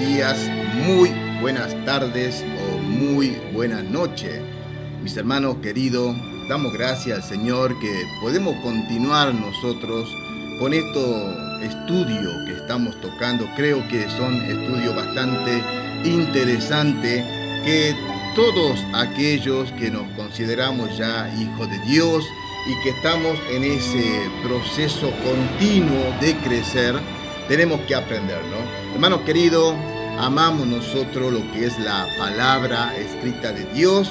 días, muy buenas tardes o muy buenas noches. Mis hermanos queridos, damos gracias al Señor que podemos continuar nosotros con estos estudios que estamos tocando. Creo que son estudios bastante interesantes que todos aquellos que nos consideramos ya hijos de Dios y que estamos en ese proceso continuo de crecer, tenemos que aprender, ¿no? Hermanos queridos, amamos nosotros lo que es la palabra escrita de Dios.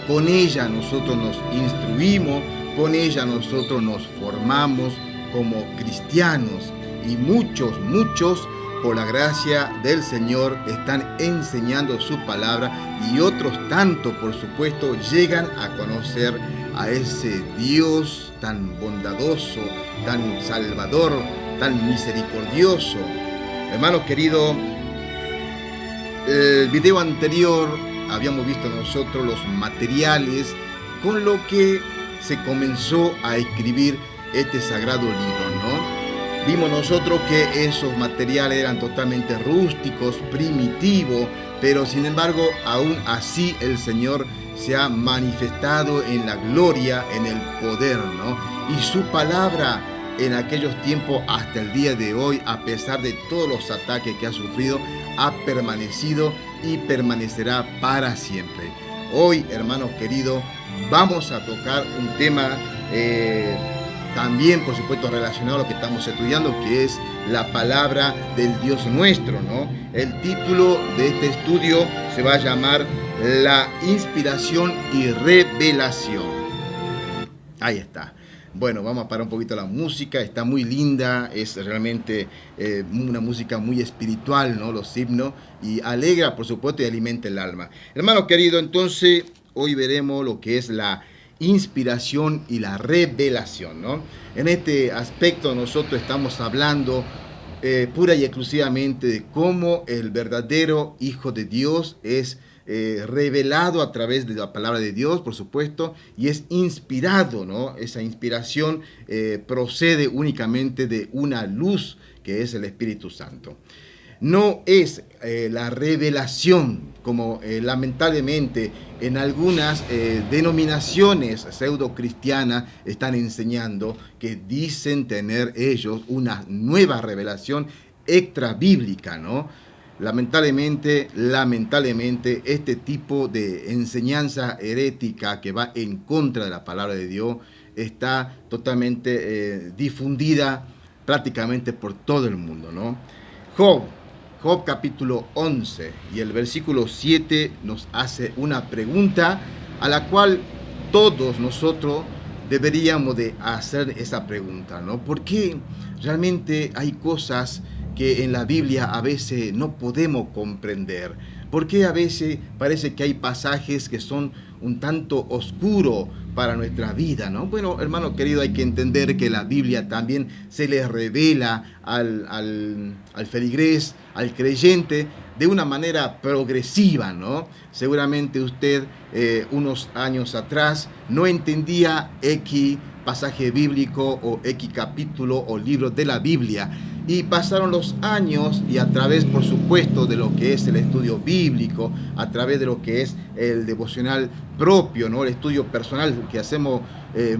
Con ella nosotros nos instruimos, con ella nosotros nos formamos como cristianos. Y muchos, por la gracia del Señor, están enseñando su palabra, y otros tanto, por supuesto, llegan a conocer a ese Dios tan bondadoso, tan salvador, tan misericordioso. Hermanos queridos, el video anterior habíamos visto nosotros los materiales con lo que se comenzó a escribir este sagrado libro, ¿no? Vimos nosotros que esos materiales eran totalmente rústicos, primitivos, pero sin embargo, aún así el Señor se ha manifestado en la gloria, en el poder, ¿no? Y su palabra en aquellos tiempos hasta el día de hoy, a pesar de todos los ataques que ha sufrido, ha permanecido y permanecerá para siempre. Hoy, hermanos queridos, vamos a tocar un tema también, por supuesto, relacionado a lo que estamos estudiando, que es la palabra del Dios nuestro, ¿no? El título de este estudio se va a llamar La inspiración y revelación. Ahí está. Bueno, vamos a parar un poquito la música, está muy linda, es realmente una música muy espiritual, ¿no? Los himnos, y alegra, por supuesto, y alimenta el alma. Hermanos queridos, entonces, hoy veremos lo que es la inspiración y la revelación, ¿no? En este aspecto nosotros estamos hablando pura y exclusivamente de cómo el verdadero Hijo de Dios es revelado a través de la palabra de Dios, por supuesto, y es inspirado, ¿no? Esa inspiración procede únicamente de una luz que es el Espíritu Santo. No es la revelación, como lamentablemente en algunas denominaciones pseudo-cristianas están enseñando, que dicen tener ellos una nueva revelación extra bíblica, ¿no? Lamentablemente, este tipo de enseñanza herética que va en contra de la palabra de Dios está totalmente difundida prácticamente por todo el mundo, ¿no? Job capítulo 11 y el versículo 7 nos hace una pregunta a la cual todos nosotros deberíamos de hacer esa pregunta, ¿no? ¿Por qué realmente hay cosas que en la Biblia a veces no podemos comprender? ¿Por qué a veces parece que hay pasajes que son un tanto oscuros para nuestra vida, ¿no? Bueno, hermano querido, hay que entender que la Biblia también se le revela al feligrés, al creyente, de una manera progresiva, ¿no? Seguramente usted unos años atrás no entendía X pasaje bíblico o X capítulo o libro de la Biblia, y pasaron los años, y a través, por supuesto, de lo que es el estudio bíblico, a través de lo que es el devocional propio, ¿no? El estudio personal que hacemos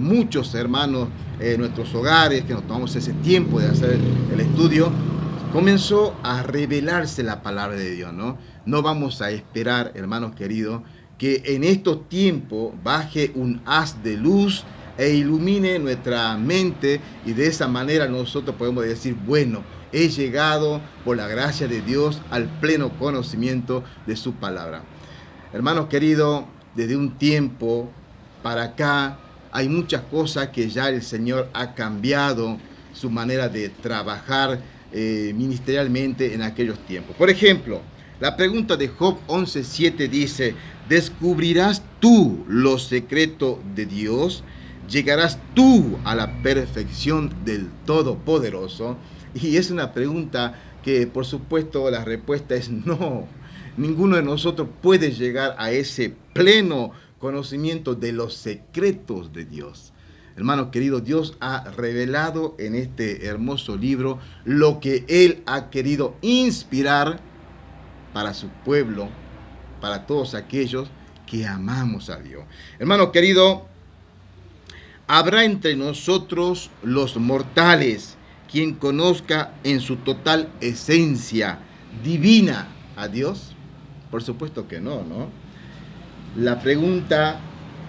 muchos hermanos en nuestros hogares, que nos tomamos ese tiempo de hacer el estudio, comenzó a revelarse la palabra de Dios, ¿no? No vamos a esperar, hermanos queridos, que en estos tiempos baje un haz de luz e ilumine nuestra mente, y de esa manera nosotros podemos decir, bueno, he llegado por la gracia de Dios al pleno conocimiento de su palabra. Hermanos queridos, desde un tiempo para acá hay muchas cosas que ya el Señor ha cambiado su manera de trabajar ministerialmente en aquellos tiempos. Por ejemplo, la pregunta de Job 11:7 dice: ¿descubrirás tú los secretos de Dios? ¿Llegarás tú a la perfección del Todopoderoso? Y es una pregunta que, por supuesto, la respuesta es no. Ninguno de nosotros puede llegar a ese pleno conocimiento de los secretos de Dios. Hermanos queridos, Dios ha revelado en este hermoso libro lo que Él ha querido inspirar para su pueblo, para todos aquellos que amamos a Dios. Hermano querido, habrá entre nosotros los mortales quien conozca en su total esencia divina a Dios. Por supuesto que no, ¿no? La pregunta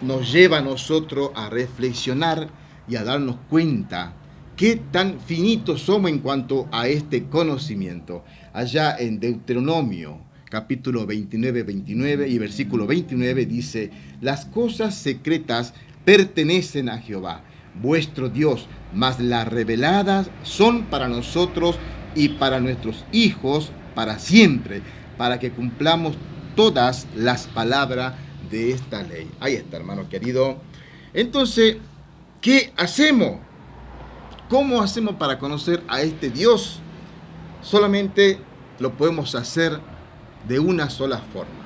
nos lleva a nosotros a reflexionar y a darnos cuenta qué tan finitos somos en cuanto a este conocimiento. Allá en Deuteronomio, capítulo 29 y versículo 29 dice: las cosas secretas pertenecen a Jehová, vuestro Dios, mas las reveladas son para nosotros y para nuestros hijos para siempre, para que cumplamos todas las palabras de esta ley. Ahí está, hermano querido. Entonces, ¿qué hacemos? ¿Cómo hacemos para conocer a este Dios? Solamente lo podemos hacer de una sola forma.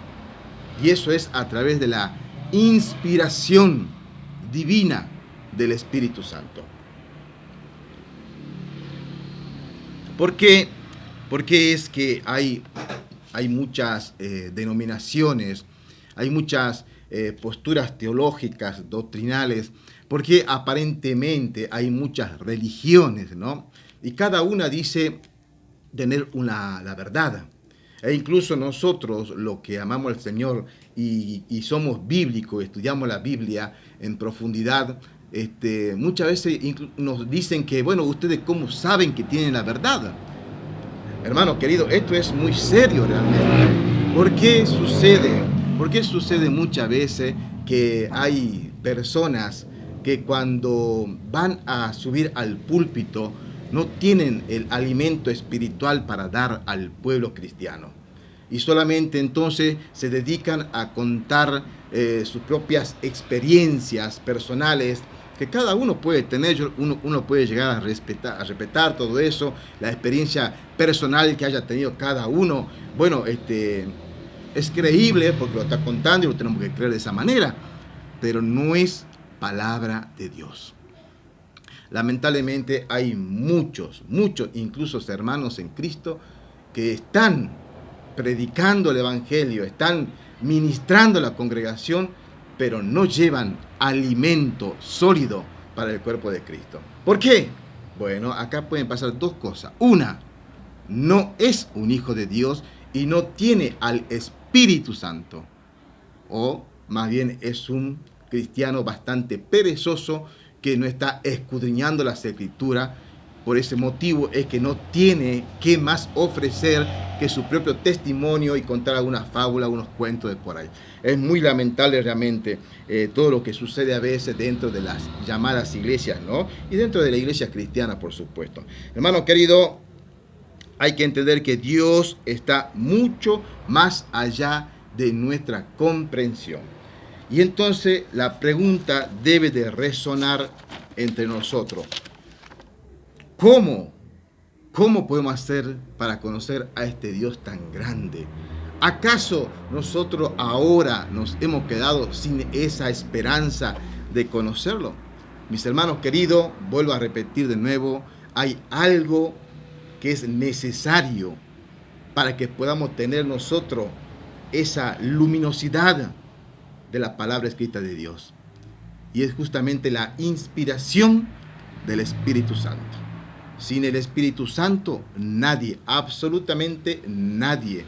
Y eso es a través de la inspiración divina del Espíritu Santo. ¿Por qué? Porque es que hay muchas denominaciones, hay muchas posturas teológicas, doctrinales, porque aparentemente hay muchas religiones, ¿no? Y cada una dice tener la verdad. E incluso nosotros, los que amamos al Señor y somos bíblicos, estudiamos la Biblia en profundidad, muchas veces nos dicen que, bueno, ustedes cómo saben que tienen la verdad. Hermano querido, esto es muy serio realmente. ¿Por qué sucede? ¿Por qué sucede muchas veces que hay personas que cuando van a subir al púlpito no tienen el alimento espiritual para dar al pueblo cristiano? Y solamente entonces se dedican a contar sus propias experiencias personales, que cada uno puede tener, uno puede llegar a respetar todo eso, la experiencia personal que haya tenido cada uno. Bueno, es creíble porque lo está contando y lo tenemos que creer de esa manera, pero no es palabra de Dios. Lamentablemente hay muchos, incluso hermanos en Cristo, que están predicando el Evangelio, están ministrando a la congregación, pero no llevan alimento sólido para el cuerpo de Cristo. ¿Por qué? Bueno, acá pueden pasar dos cosas. Una, no es un hijo de Dios y no tiene al Espíritu Santo. O más bien es un cristiano bastante perezoso que no está escudriñando las Escrituras. Por ese motivo es que no tiene qué más ofrecer que su propio testimonio y contar alguna fábula, unos cuentos de por ahí. Es muy lamentable realmente todo lo que sucede a veces dentro de las llamadas iglesias, ¿no? Y dentro de la iglesia cristiana, por supuesto. Hermano querido, hay que entender que Dios está mucho más allá de nuestra comprensión. Y entonces la pregunta debe de resonar entre nosotros. ¿Cómo podemos hacer para conocer a este Dios tan grande? ¿Acaso nosotros ahora nos hemos quedado sin esa esperanza de conocerlo? Mis hermanos queridos, vuelvo a repetir de nuevo, hay algo que es necesario para que podamos tener nosotros esa luminosidad de la palabra escrita de Dios. Y es justamente la inspiración del Espíritu Santo. Sin el Espíritu Santo, nadie, absolutamente nadie,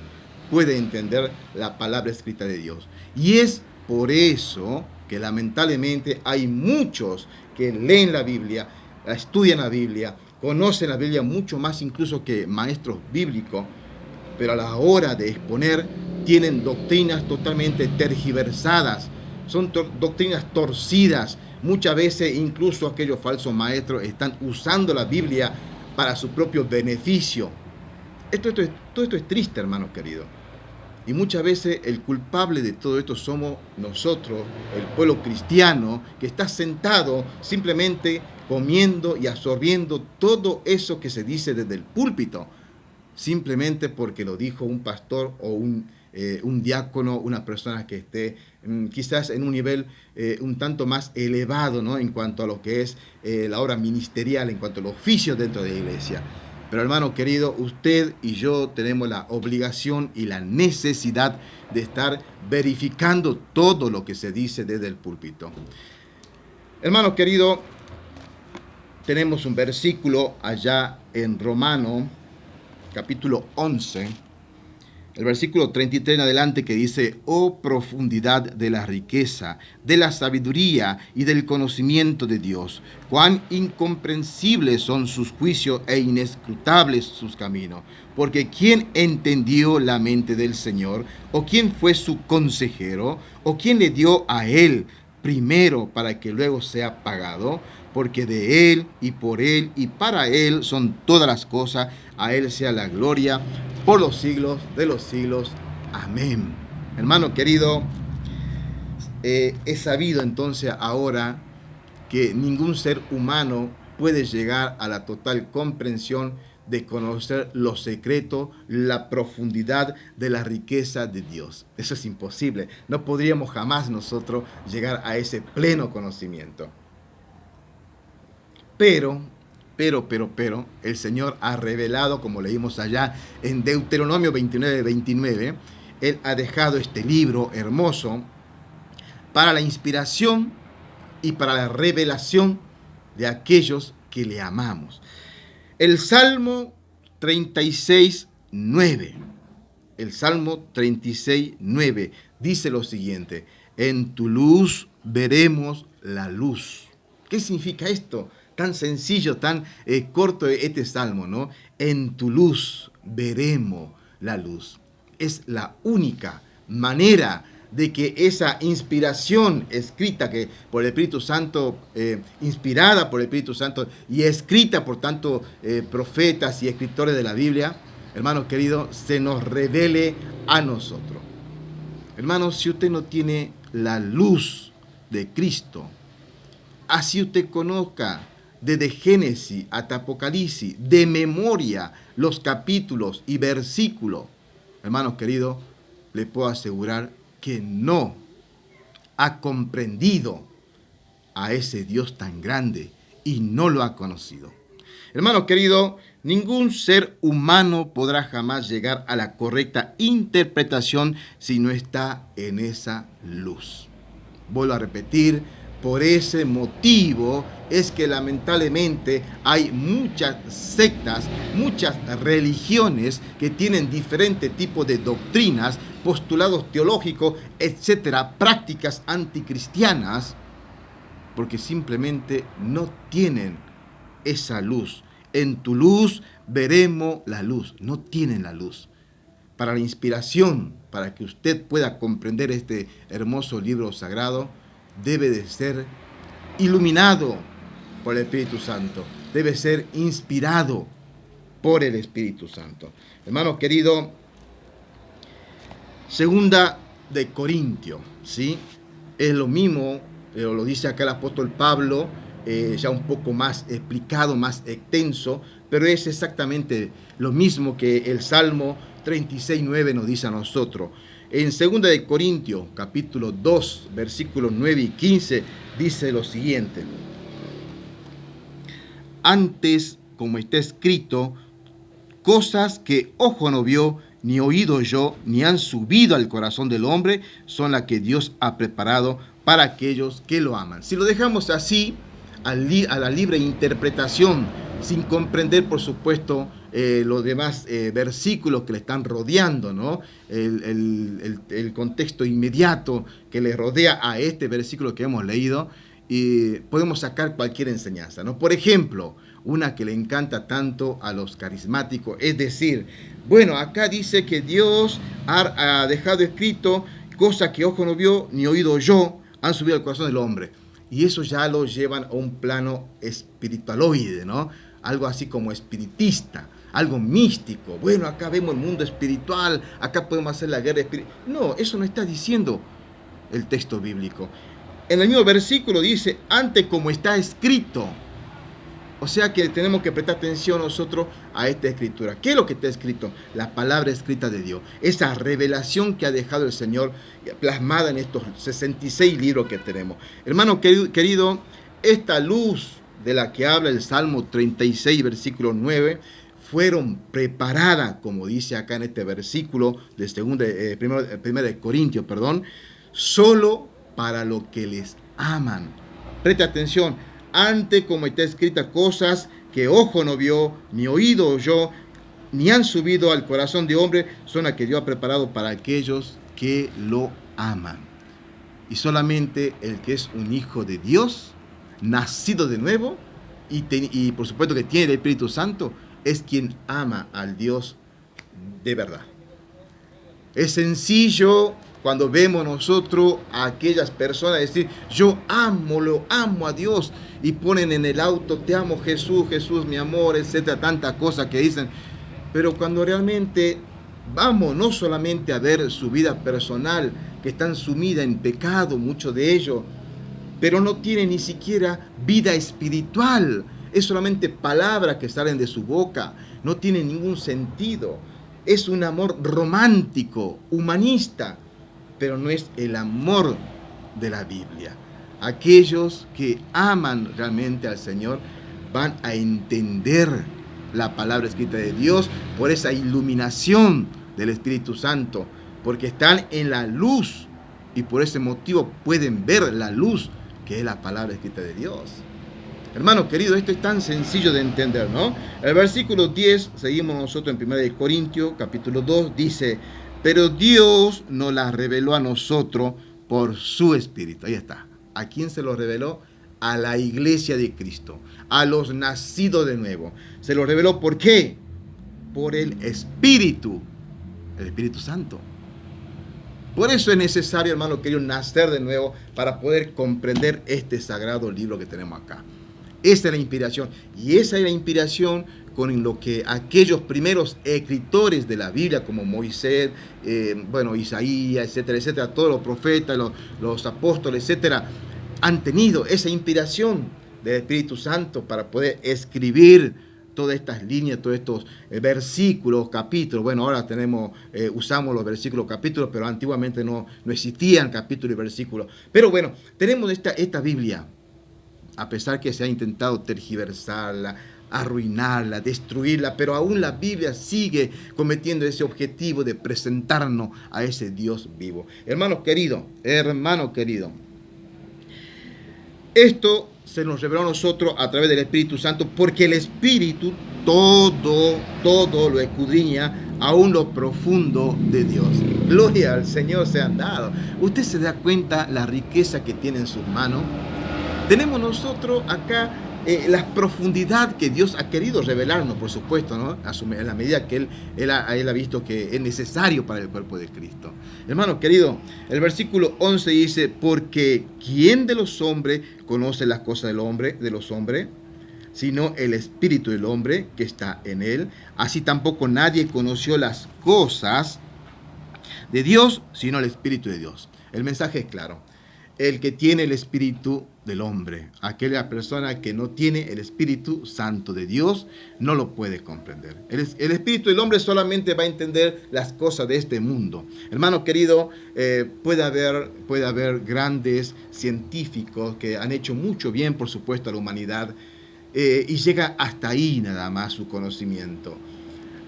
puede entender la palabra escrita de Dios. Y es por eso que lamentablemente hay muchos que leen la Biblia, estudian la Biblia, conocen la Biblia mucho más incluso que maestros bíblicos, pero a la hora de exponer tienen doctrinas totalmente tergiversadas, son doctrinas torcidas. Muchas veces incluso aquellos falsos maestros están usando la Biblia para su propio beneficio. Todo esto es triste, hermanos queridos. Y muchas veces el culpable de todo esto somos nosotros, el pueblo cristiano, que está sentado simplemente comiendo y absorbiendo todo eso que se dice desde el púlpito, simplemente porque lo dijo un pastor o un diácono, una persona que esté quizás en un nivel un tanto más elevado, ¿no? En cuanto a lo que es la obra ministerial, en cuanto al oficio dentro de la iglesia. Pero hermano querido, usted y yo tenemos la obligación y la necesidad de estar verificando todo lo que se dice desde el púlpito. Hermano querido, tenemos un versículo allá en Romano, capítulo 11, el versículo 33 en adelante, que dice: oh profundidad de la riqueza, de la sabiduría y del conocimiento de Dios, cuán incomprensibles son sus juicios e inescrutables sus caminos. Porque ¿quién entendió la mente del Señor? ¿O quién fue su consejero? ¿O quién le dio a él primero para que luego sea pagado? Porque de Él y por Él y para Él son todas las cosas. A Él sea la gloria por los siglos de los siglos. Amén. Hermano querido, he sabido entonces ahora que ningún ser humano puede llegar a la total comprensión de conocer los secretos, la profundidad de la riqueza de Dios. Eso es imposible. No podríamos jamás nosotros llegar a ese pleno conocimiento. Pero, el Señor ha revelado, como leímos allá en Deuteronomio 29:29, Él ha dejado este libro hermoso para la inspiración y para la revelación de aquellos que le amamos. El Salmo 36:9. El Salmo 36:9 dice lo siguiente: en tu luz veremos la luz. ¿Qué significa esto? Tan sencillo, tan corto este salmo, ¿no? En tu luz veremos la luz. Es la única manera de que esa inspiración escrita que por el Espíritu Santo, inspirada por el Espíritu Santo y escrita por tantos profetas y escritores de la Biblia, hermanos queridos, se nos revele a nosotros. Hermanos, si usted no tiene la luz de Cristo, así usted conozca desde Génesis hasta Apocalipsis, de memoria, los capítulos y versículos, hermanos queridos, le puedo asegurar que no ha comprendido a ese Dios tan grande y no lo ha conocido. Hermanos queridos, ningún ser humano podrá jamás llegar a la correcta interpretación si no está en esa luz. Vuelvo a repetir, por ese motivo es que lamentablemente hay muchas sectas, muchas religiones que tienen diferentes tipos de doctrinas, postulados teológicos, etcétera, prácticas anticristianas, porque simplemente no tienen esa luz. En tu luz veremos la luz. No tienen la luz. Para la inspiración, para que usted pueda comprender este hermoso libro sagrado, debe de ser iluminado por el Espíritu Santo. Debe ser inspirado por el Espíritu Santo. Hermano querido, segunda de Corintios, ¿sí? Es lo mismo, lo dice acá el apóstol Pablo, ya un poco más explicado, más extenso, pero es exactamente lo mismo que el Salmo 36:9 nos dice a nosotros. En 2 de Corintios, capítulo 2, versículos 9 y 15, dice lo siguiente: antes, como está escrito, cosas que ojo no vio, ni oído yo, ni han subido al corazón del hombre, son las que Dios ha preparado para aquellos que lo aman. Si lo dejamos así, a la libre interpretación, sin comprender, por supuesto, los demás versículos que le están rodeando, ¿no? El contexto inmediato que le rodea a este versículo que hemos leído, y podemos sacar cualquier enseñanza, ¿no? Por ejemplo, una que le encanta tanto a los carismáticos, es decir, bueno, acá dice que Dios ha dejado escrito cosas que ojo no vio, ni oído yo, han subido al corazón del hombre. Y eso ya lo llevan a un plano espiritualoide, ¿no? Algo así como espiritista, algo místico. Bueno, acá vemos el mundo espiritual, acá podemos hacer la guerra espiritual. No, eso no está diciendo el texto bíblico. En el mismo versículo dice, antes como está escrito. O sea que tenemos que prestar atención nosotros a esta escritura. ¿Qué es lo que está escrito? La palabra escrita de Dios. Esa revelación que ha dejado el Señor plasmada en estos 66 libros que tenemos. Hermano querido, esta luz de la que habla el Salmo 36, versículo 9, fueron preparadas, como dice acá en este versículo de primero de Corintios, solo para lo que les aman. Preste atención, antes como está escrita cosas que ojo no vio, ni oído oyó, ni han subido al corazón de hombre, son las que Dios ha preparado para aquellos que lo aman. Y solamente el que es un hijo de Dios, nacido de nuevo, y por supuesto que tiene el Espíritu Santo, es quien ama al Dios de verdad. Es sencillo cuando vemos nosotros a aquellas personas decir, yo lo amo a Dios, y ponen en el auto, te amo Jesús, Jesús mi amor, etcétera, tantas cosas que dicen. Pero cuando realmente vamos no solamente a ver su vida personal, que están sumida en pecado, muchos de ellos, pero no tienen ni siquiera vida espiritual. Es solamente palabras que salen de su boca, no tiene ningún sentido. Es un amor romántico, humanista, pero no es el amor de la Biblia. Aquellos que aman realmente al Señor van a entender la palabra escrita de Dios por esa iluminación del Espíritu Santo, porque están en la luz y por ese motivo pueden ver la luz que es la palabra escrita de Dios. Hermanos queridos, esto es tan sencillo de entender, ¿no? El versículo 10, seguimos nosotros en 1 Corintios, capítulo 2, dice, pero Dios nos la reveló a nosotros por su Espíritu. Ahí está. ¿A quién se lo reveló? A la iglesia de Cristo, a los nacidos de nuevo. Se lo reveló, ¿por qué? Por el Espíritu Santo. Por eso es necesario, hermano querido, nacer de nuevo para poder comprender este sagrado libro que tenemos acá. Esa es la inspiración. Y esa es la inspiración con lo que aquellos primeros escritores de la Biblia, como Moisés, Isaías, etcétera, etcétera, todos los profetas, los apóstoles, etcétera, han tenido esa inspiración del Espíritu Santo para poder escribir todas estas líneas, todos estos versículos, capítulos. Bueno, ahora usamos los versículos, capítulos, pero antiguamente no existían capítulos y versículos. Pero bueno, tenemos esta Biblia, a pesar que se ha intentado tergiversarla, arruinarla, destruirla, pero aún la Biblia sigue cometiendo ese objetivo de presentarnos a ese Dios vivo. Hermano querido, esto se nos reveló a nosotros a través del Espíritu Santo, porque el Espíritu todo lo escudriña, aún lo profundo de Dios. Gloria al Señor sean dado. ¿Usted se da cuenta la riqueza que tiene en sus manos? Tenemos nosotros acá la profundidad que Dios ha querido revelarnos, por supuesto, ¿no? En la medida que Él ha visto que es necesario para el cuerpo de Cristo. Hermano querido, el versículo 11 dice, porque ¿quién de los hombres conoce las cosas de los hombres? Sino el espíritu del hombre que está en él. Así tampoco nadie conoció las cosas de Dios, sino el espíritu de Dios. El mensaje es claro. El que tiene el espíritu del hombre, aquella persona que no tiene el Espíritu Santo de Dios, no lo puede comprender. El espíritu del hombre solamente va a entender las cosas de este mundo. Hermano querido, puede haber grandes científicos que han hecho mucho bien, por supuesto, a la humanidad, y llega hasta ahí nada más su conocimiento.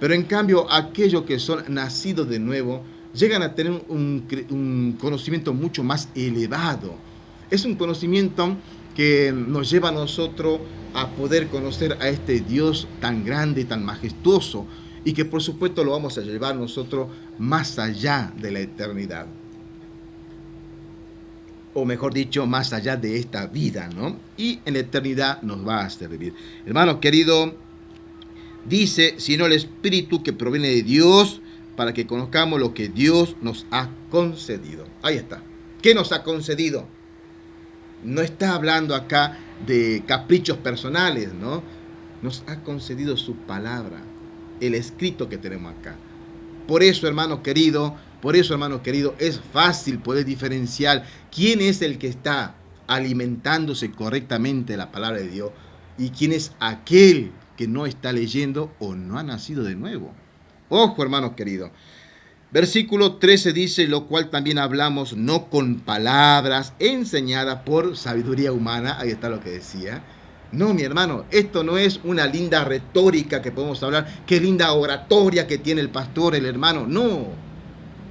Pero en cambio, aquellos que son nacidos de nuevo, llegan a tener un conocimiento mucho más elevado. Es un conocimiento que nos lleva a nosotros a poder conocer a este Dios tan grande, tan majestuoso, y que por supuesto lo vamos a llevar nosotros más allá de la eternidad. O mejor dicho, más allá de esta vida, ¿no? Y en la eternidad nos va a servir. Hermano querido, dice, sino el Espíritu que proviene de Dios, para que conozcamos lo que Dios nos ha concedido. Ahí está. ¿Qué nos ha concedido? No está hablando acá de caprichos personales, ¿no? Nos ha concedido su palabra, el escrito que tenemos acá. Por eso, hermano querido, es fácil poder diferenciar quién es el que está alimentándose correctamente de la palabra de Dios y quién es aquel que no está leyendo o no ha nacido de nuevo. Ojo, hermanos queridos. Versículo 13 dice, lo cual también hablamos no con palabras enseñadas por sabiduría humana. Ahí está lo que decía. No, mi hermano, esto no es una linda retórica que podemos hablar, qué linda oratoria que tiene el pastor, el hermano. No,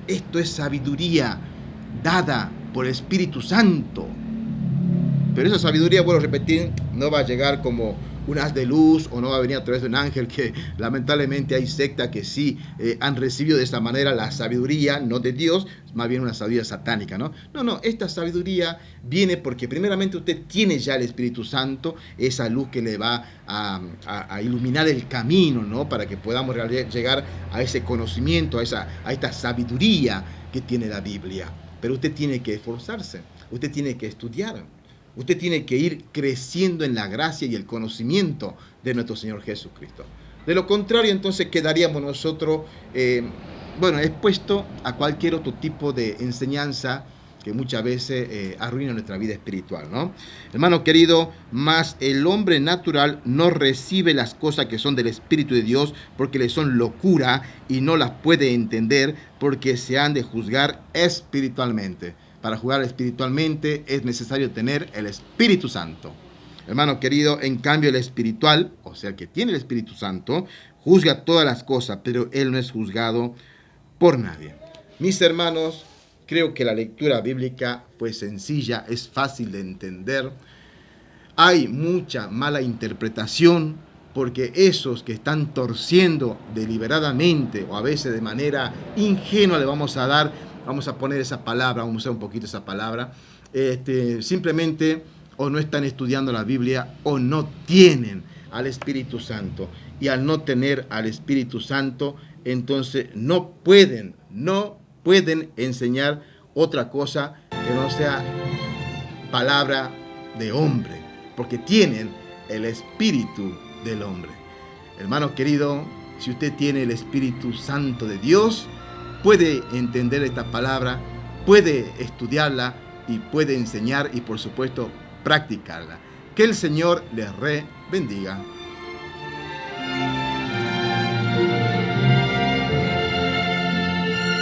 esto es sabiduría dada por el Espíritu Santo. Pero esa sabiduría, vuelvo a repetir, no va a llegar como un haz de luz o no va a venir a través de un ángel, que lamentablemente hay sectas que sí han recibido de esta manera la sabiduría, no de Dios, más bien una sabiduría satánica, ¿no? No, esta sabiduría viene porque primeramente usted tiene ya el Espíritu Santo, esa luz que le va a iluminar el camino, ¿no? Para que podamos llegar a ese conocimiento, a esta sabiduría que tiene la Biblia. Pero usted tiene que esforzarse, usted tiene que estudiar. Usted tiene que ir creciendo en la gracia y el conocimiento de nuestro Señor Jesucristo. De lo contrario, entonces quedaríamos nosotros, expuestos a cualquier otro tipo de enseñanza que muchas veces arruina nuestra vida espiritual, ¿no? Hermano querido, mas el hombre natural no recibe las cosas que son del Espíritu de Dios porque le son locura y no las puede entender porque se han de juzgar espiritualmente. Para jugar espiritualmente es necesario tener el Espíritu Santo. Hermano querido, en cambio el espiritual, o sea, el que tiene el Espíritu Santo, juzga todas las cosas, pero él no es juzgado por nadie. Mis hermanos, creo que la lectura bíblica fue sencilla, es fácil de entender. Hay mucha mala interpretación porque esos que están torciendo deliberadamente o a veces de manera ingenua le vamos a poner esa palabra, vamos a usar un poquito esa palabra, simplemente o no están estudiando la Biblia o no tienen al Espíritu Santo. Y al no tener al Espíritu Santo, entonces no pueden enseñar otra cosa que no sea palabra de hombre, porque tienen el espíritu del hombre. Hermano querido, si usted tiene el Espíritu Santo de Dios, puede entender esta palabra, puede estudiarla y puede enseñar y por supuesto practicarla. Que el Señor les bendiga.